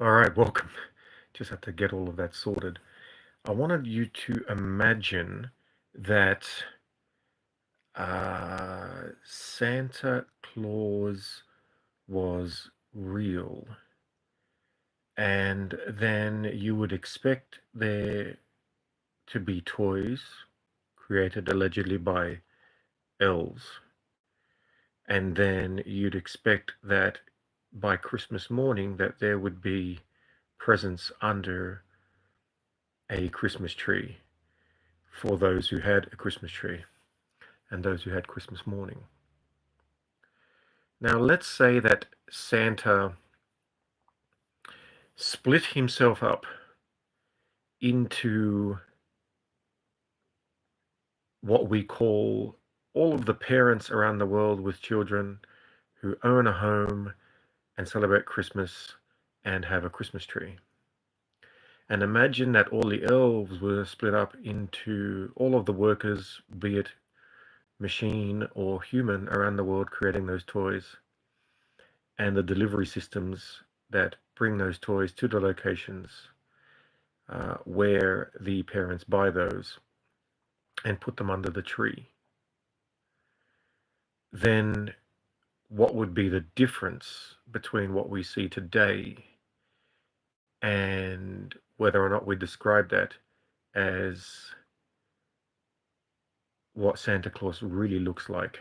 All right, welcome. Just had to get all of that sorted. I wanted you to imagine that Santa Claus was real, and then you would expect there to be toys created allegedly by elves, and then you'd expect that by Christmas morning that there would be presents under a Christmas tree for those who had a Christmas tree and those who had Christmas morning. Now, let's say that Santa split himself up into what we call all of the parents around the world with children who own a home and celebrate Christmas and have a Christmas tree. And imagine that all the elves were split up into all of the workers, be it machine or human, around the world creating those toys, and the delivery systems that bring those toys to the locations where the parents buy those and put them under the tree. Then what would be the difference between what we see today and whether or not we describe that as what Santa Claus really looks like?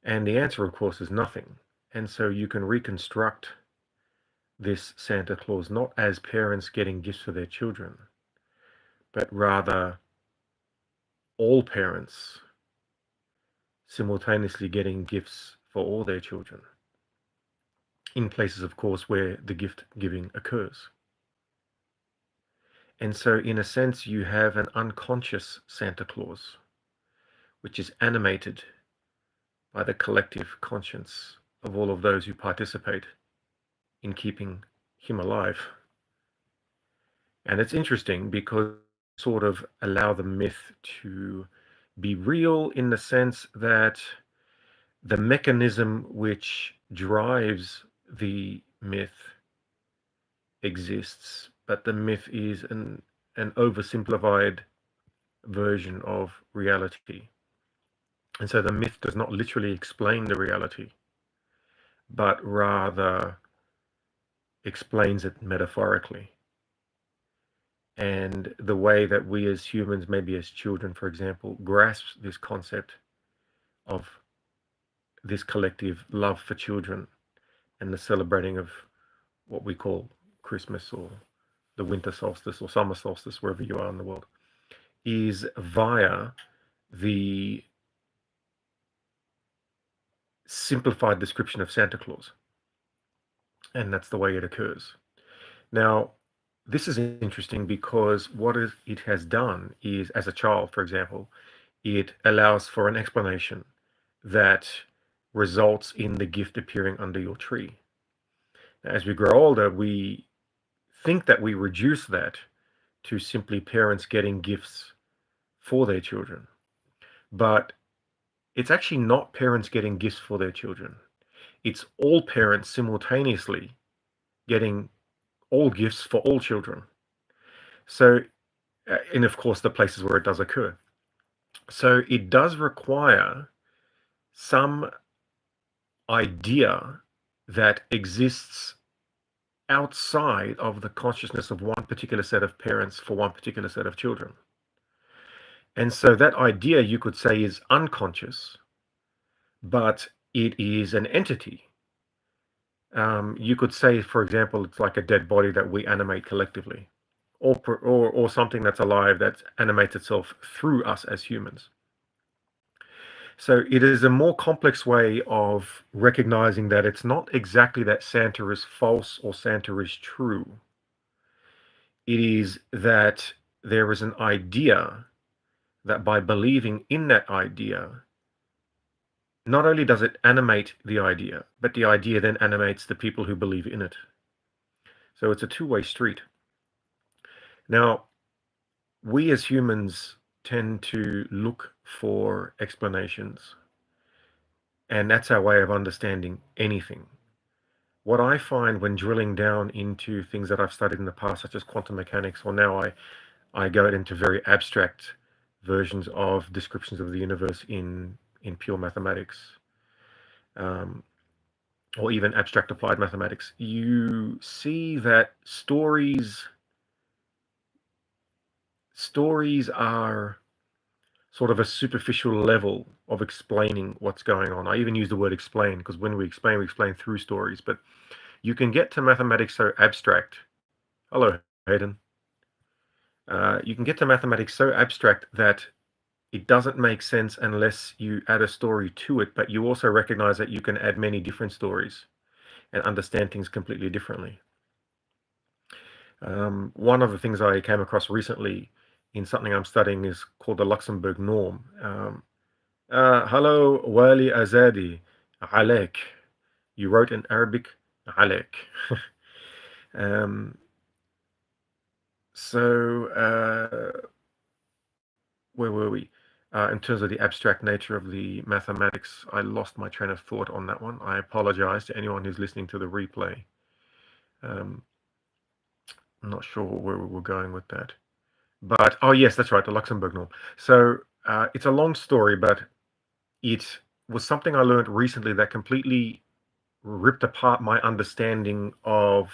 And the answer, of course, is nothing. And so you can reconstruct this Santa Claus not as parents getting gifts for their children, but rather all parents simultaneously getting gifts for all their children, in places, of course, where the gift giving occurs. And so, in a sense, you have an unconscious Santa Claus, which is animated by the collective conscience of all of those who participate in keeping him alive. And it's interesting because sort of allow the myth to be real in the sense that the mechanism which drives the myth exists, but the myth is an oversimplified version of reality. And so the myth does not literally explain the reality, but rather explains it metaphorically. And the way that we as humans, maybe as children, for example, grasp this concept of this collective love for children and the celebrating of what we call Christmas or the winter solstice or summer solstice, wherever you are in the world, is via the simplified description of Santa Claus. And that's the way it occurs. Now, this is interesting because what it has done is, as a child, for example, it allows for an explanation that results in the gift appearing under your tree. Now, as we grow older, we think that we reduce that to simply parents getting gifts for their children. But it's actually not parents getting gifts for their children. It's all parents simultaneously getting all gifts for all children. So, and of course, the places where it does occur. So it does require some idea that exists outside of the consciousness of one particular set of parents for one particular set of children. And so that idea, you could say, is unconscious, but it is an entity. You could say, for example, it's like a dead body that we animate collectively, or something that's alive that animates itself through us as humans. So it is a more complex way of recognizing that it's not exactly that Santa is false or Santa is true. It is that there is an idea that by believing in that idea, not only does it animate the idea, but the idea then animates the people who believe in it. So it's a two-way street. Now, we as humans tend to look for explanations, and that's our way of understanding anything. what I find when drilling down into things that I've studied in the past, such as quantum mechanics, or now I go into very abstract versions of descriptions of the universe in pure mathematics, um, or even abstract applied mathematics, you see that stories are sort of a superficial level of explaining what's going on. I even use the word explain because when we explain through stories. But you can get to mathematics so abstract. Hello, Hayden. You can get to mathematics so abstract that it doesn't make sense unless you add a story to it, but you also recognize that you can add many different stories and understand things completely differently. One of the things I came across recently in something I'm studying is called the Luxembourg norm. Hello, Wali Azadi, Alek. You wrote in Arabic, Alek. um, so, where were we? In terms of the abstract nature of the mathematics, I lost my train of thought on that one. I apologize to anyone who's listening to the replay. Um, I'm not sure where we were going with that. But, oh, yes, that's right, the Luxembourg norm. So it's a long story, but it was something I learned recently that completely ripped apart my understanding of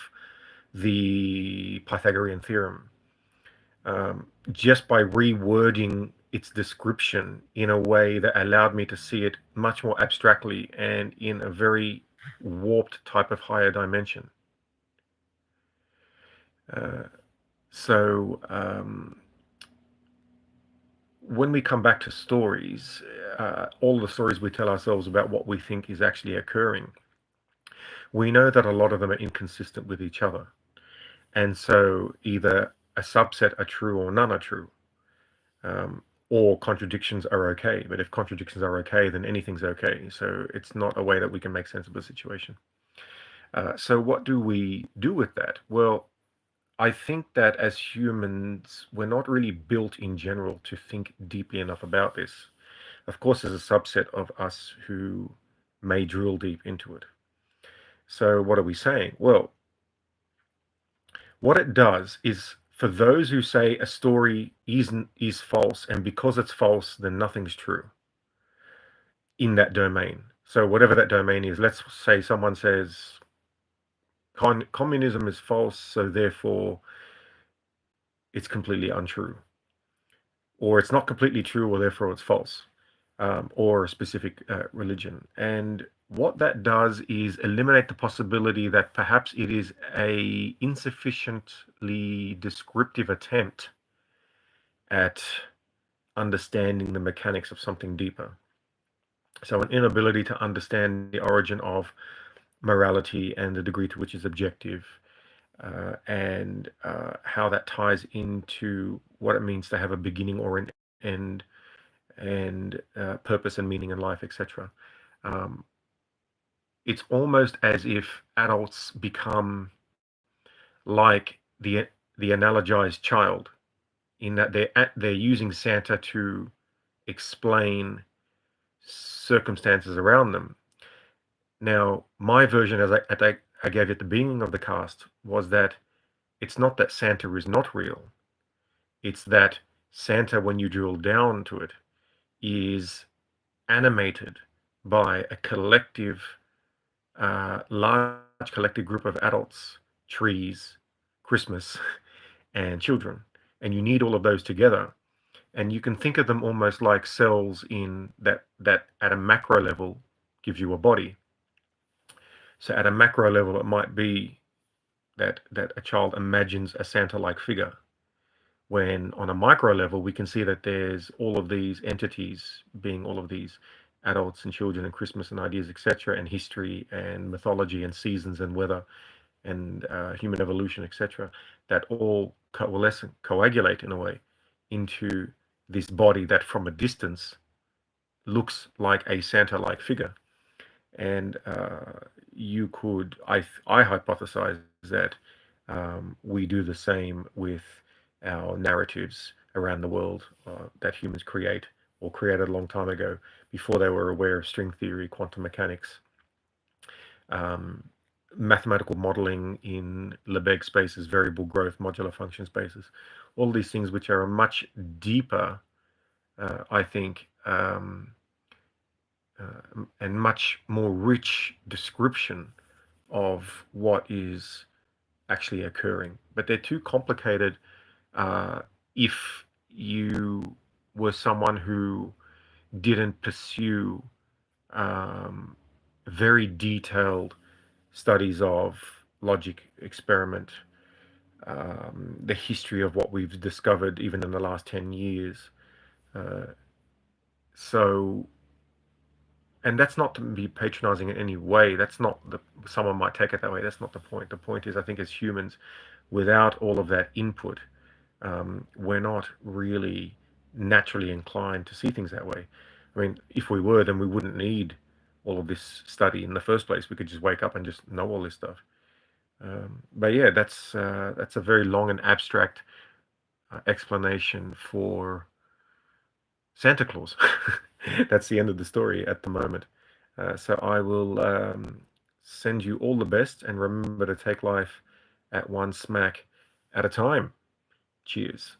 the Pythagorean theorem. Just by rewording its description in a way that allowed me to see it much more abstractly and in a very warped type of higher dimension. Uh, so, when we come back to stories, all the stories we tell ourselves about what we think is actually occurring, we know that a lot of them are inconsistent with each other. And so either a subset are true or none are true. Or contradictions are okay. But if contradictions are okay, then anything's okay. So it's not a way that we can make sense of a situation. So what do we do with that? Well, I think that as humans, we're not really built in general to think deeply enough about this. Of course, there's a subset of us who may drill deep into it. So what are we saying? Well, what it does is for those who say a story is false, and because it's false, then nothing's true in that domain. So whatever that domain is, let's say someone says communism is false, so therefore it's completely untrue, or it's not completely true, or therefore it's false, or a specific religion. And what that does is eliminate the possibility that perhaps it is a insufficiently descriptive attempt at understanding the mechanics of something deeper. So an inability to understand the origin of morality and the degree to which it's objective, and how that ties into what it means to have a beginning or an end, and purpose and meaning in life, etc. Um, it's almost as if adults become like the analogized child, in that they're using Santa to explain circumstances around them. Now, my version, as I gave at the beginning of the cast, was that it's not that Santa is not real. It's that Santa, when you drill down to it, is animated by a collective, large collective group of adults, trees, Christmas, and children. And you need all of those together. And you can think of them almost like cells in that at a macro level gives you a body. So at a macro level, it might be that a child imagines a Santa-like figure. When on a micro level, we can see that there's all of these entities, being all of these adults and children and Christmas and ideas, etc., and history and mythology and seasons and weather and human evolution, etc., that all coalesce and coagulate in a way into this body that from a distance looks like a Santa-like figure. And you could, I hypothesize that we do the same with our narratives around the world that humans create or created a long time ago before they were aware of string theory, quantum mechanics. Um, mathematical modeling in Lebesgue spaces, variable growth, modular function spaces, all these things which are a much deeper, I think, and much more rich description of what is actually occurring. But they're too complicated if you were someone who didn't pursue very detailed studies of logic experiment, the history of what we've discovered even in the last 10 years. So, and that's not to be patronizing in any way. That's not someone might take it that way. That's not the point. The point is, I think as humans, without all of that input, we're not really naturally inclined to see things that way. I mean, if we were, then we wouldn't need all of this study in the first place. We could just wake up and just know all this stuff. But yeah, that's a very long and abstract explanation for Santa Claus. That's the end of the story at the moment. So I will send you all the best, and remember to take life at one smack at a time. Cheers.